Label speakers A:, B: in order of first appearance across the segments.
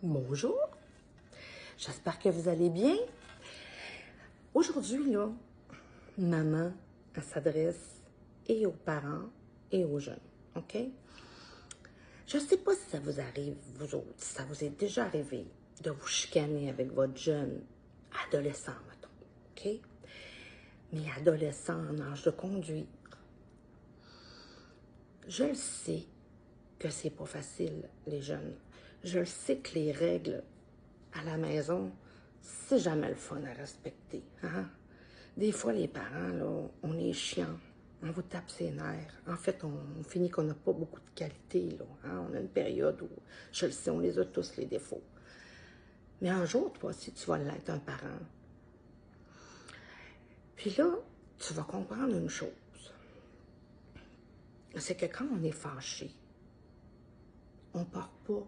A: Bonjour, j'espère que vous allez bien. Aujourd'hui, là, maman, elle s'adresse et aux parents et aux jeunes, OK? Je ne sais pas si ça vous arrive, vous autres, si ça vous est déjà arrivé de vous chicaner avec votre jeune adolescent, mettons, OK? Mais adolescent en âge de conduire. Je le sais que c'est pas facile, les jeunes. Je le sais que les règles à la maison, c'est jamais le fun à respecter. Hein? Des fois, les parents, là, on est chiants, on vous tape ses nerfs. En fait, on finit qu'on n'a pas beaucoup de qualité. Là, hein? On a une période où, je le sais, on les a tous les défauts. Mais un jour, toi aussi, tu vas l'être un parent. Puis là, tu vas comprendre une chose. C'est que quand on est fâché, on part pas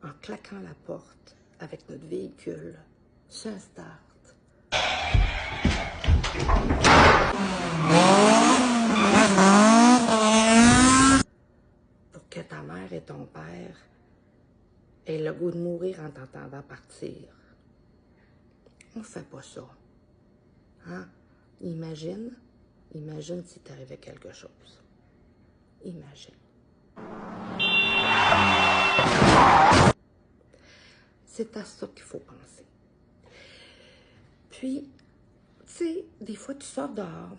A: en claquant la porte avec notre véhicule sur un start. Pour que ta mère et ton père aient le goût de mourir en t'entendant partir. On fait pas ça. Hein? Imagine si t'arrivait quelque chose. Imagine. C'est à ça qu'il faut penser. Puis, tu sais, des fois, tu sors dehors,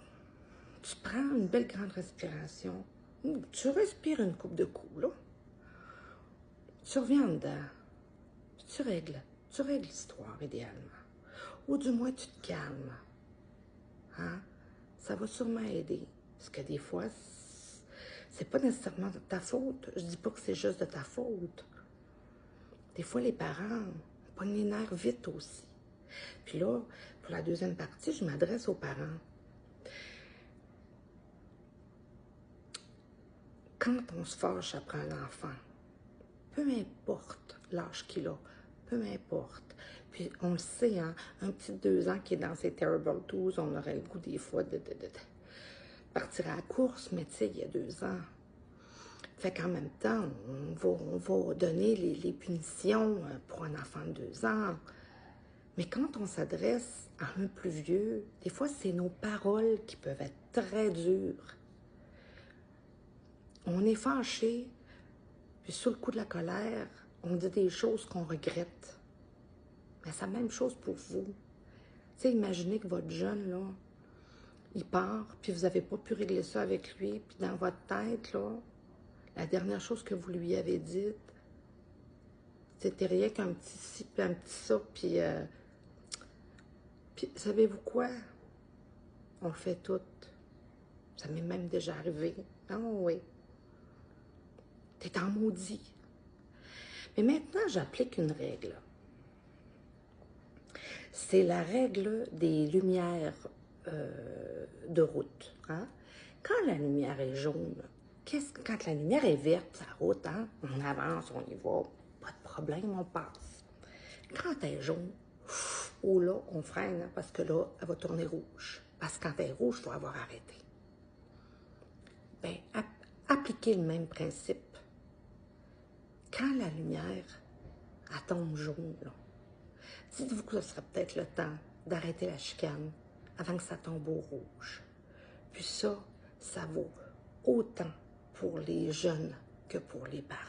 A: tu prends une belle grande respiration, tu respires une coupe de coups, là. Tu reviens en dedans, puis tu règles l'histoire, idéalement. Ou du moins, tu te calmes. Hein? Ça va sûrement aider. Parce que des fois, c'est pas nécessairement de ta faute. Je dis pas que c'est juste de ta faute. Des fois, les parents pognent les nerfs vite aussi. Puis là, pour la deuxième partie, je m'adresse aux parents. Quand on se fâche après un enfant, peu importe l'âge qu'il a, peu importe. Puis on le sait, hein, un petit de 2 ans qui est dans ses Terrible 12, on aurait le goût des fois de partir à la course, mais tu sais, il y a 2 ans. Fait qu'en même temps, on va donner les punitions pour un enfant de 2 ans. Mais quand on s'adresse à un plus vieux, des fois, c'est nos paroles qui peuvent être très dures. On est fâché, puis sous le coup de la colère, on dit des choses qu'on regrette. Mais c'est la même chose pour vous. Tu sais, imaginez que votre jeune, là, il part, puis vous n'avez pas pu régler ça avec lui, puis dans votre tête, là, la dernière chose que vous lui avez dite, c'était rien qu'un petit ci, puis un petit ça, puis savez-vous quoi? On le fait tout. Ça m'est même déjà arrivé. Ah oui. T'es en maudit. Mais maintenant, j'applique une règle. C'est la règle des lumières de route. Hein? Quand la lumière est jaune, quand la lumière est verte, ça route, hein? On avance, on y va, pas de problème, on passe. Quand elle est jaune, oh là, on freine, hein, parce que là, elle va tourner rouge. Parce que quand elle est rouge, il faut avoir arrêté. Bien, appliquez le même principe. Quand la lumière, elle tombe jaune, là, dites-vous que ce serait peut-être le temps d'arrêter la chicane avant que ça tombe au rouge. Puis ça vaut autant pour les jeunes que pour les parents.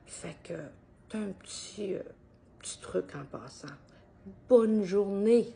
A: Fait que, t'as un petit truc en passant. Bonne journée!